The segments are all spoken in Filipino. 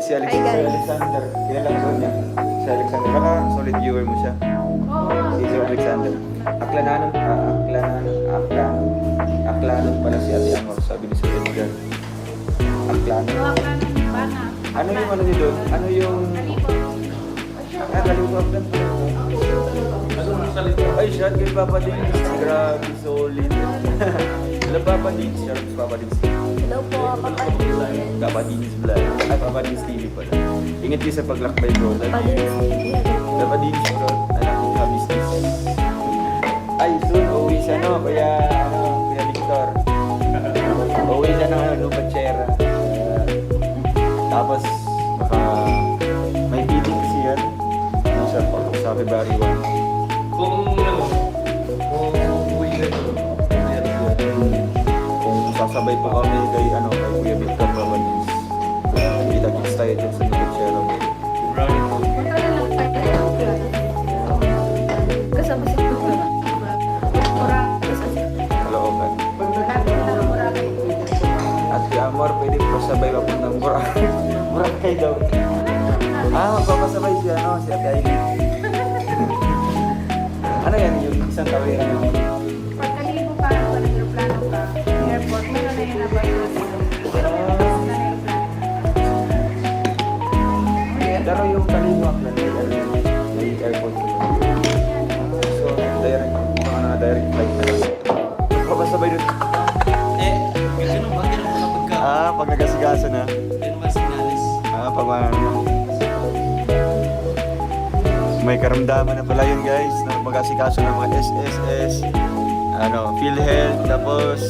si Alexander. Kilala ko niya. Si Alexander. Baka solid viewer mo siya. Si Sir Alexander. Aklanon pala si Ate Amor. Sabi ni Sir Edgar. Aklanon. Ano yung ano nyo doon? Ano yung... Kalugap lang pala. Ay, shot kay Papa Dins. Grabe, solid. Hello, Papa Dins. Shout out Papa Dins. Hello po, Papa Dins. Papa Dins Vlog. Ay, Papa Dins TV pala. Ingat kayo sa paglakbay, bro. Papa Dins TV. Papa Dins, bro. Anak ng ka-business. Ay, soon, uwi siya, no? Kuya Victor. Uwi siya ng Lupachera. Tapos, baka may meeting siya. Ano siya, sa February 1. Kung uwi na ito, Kung sasabay pa kami kay Kuya Victor Babanins, kita-kits tayo dyan sa Lupachera. Kasama si Pura. Kaloocan. At si Amor, pwede pa sabay papuntang Boracay. Boracay daw. Magpapasabay si Ate Aileen. Ano yan, yung isang tawiran naman? Pagkalibo ka, kung nag-aeroplano ka, airport, meron na yung nabayon. Pero meron na sila na aeroplano. Pero yung Kalimuak na may airport. So, direct flight na lang. Magpapasabay doon. ganun ba? Ganun ba kapag ka? Pag nagasigaso na. Ganun ba signalis? Pag may karamdaman na pala yun, guys, na mag-asikaso ng mga SSS, PhilHealth, tapos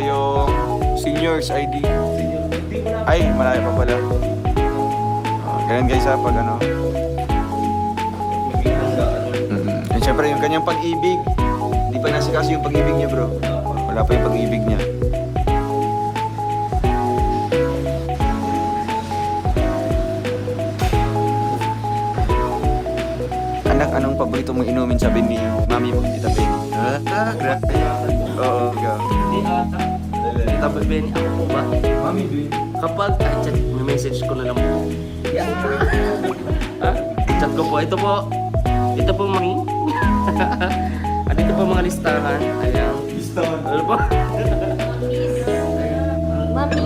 yung seniors ID. Ay, malayo pa pala. Ganyan, guys, pag And syempre yung kanyang pag-ibig, hindi pa nasikaso yung pag-ibig niya, bro. Wala pa yung pag-ibig niya. Anak, anong paborito mong inumin, sabi ni mami mo, Tita Benny? Grabe. Oo, ikaw. Hindi ata. Tapos Benny, ako po ba? Mami, Benny. Kapag, chat, may message ko na lang po. Chat ko po. Ito po, mami. Dito po mga listahan. Ayan. Listahan. Ano po? Mami.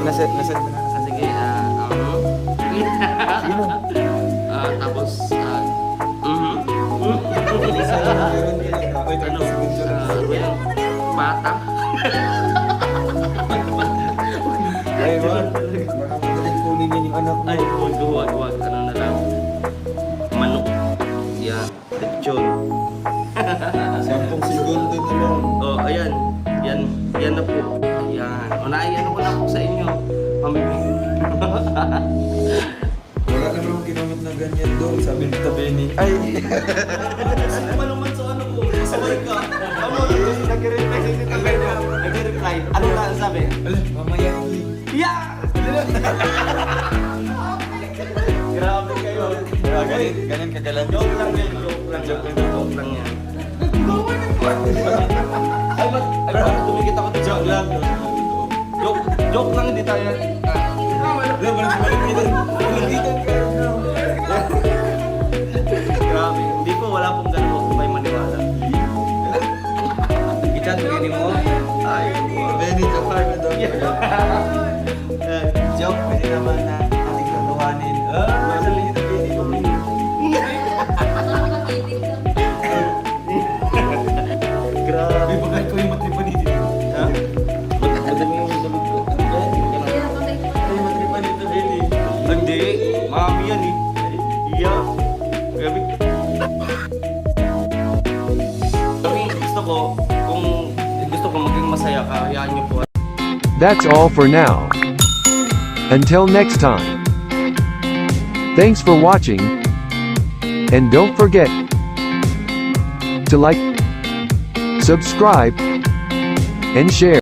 Naset mo na. Sige, tapos, pata. Ay, wag. Madaling kunin yun yung anak mo. Ay, wag. Ano na lang. Manok. Yan. Lechon. 10 segundo na lang. Oh, ayan. Yan na po. Ayan. Unahin ko na po sa inyo. Wala naman kinamit na ganyan doon, sabi ni Tita Benny. Ay! Ano pa naman sa ano po? Sabay ka. Nag-reply. Ano na ang sabi? Mamaya. Yeah! Grabe kayo. Ganyan kagalan. Joke lang yan. Joke lang yan. Ay, ba't tumikit ako dito? Joke lang. Joke lang, hindi tayo. Grabe. Hindi po, wala pong ganun. Huwag po kayo maniwala. Gichat, ganyan mo. Ay, Benny, kapar na daw. Joke, pwede naman na ating tutuhanin. Masali ito, Benny. Grabe. Bakit ko yung matripan dito? Ha? Madami yung damit ko. Ay, matripan dito, Benny. Hindi. Mami yan eh. Iya. Grabe. Kami gusto ko maging masaya ka, hayaan niyo po. That's all for now. Until next time. Thanks for watching. And don't forget to like, subscribe, and share.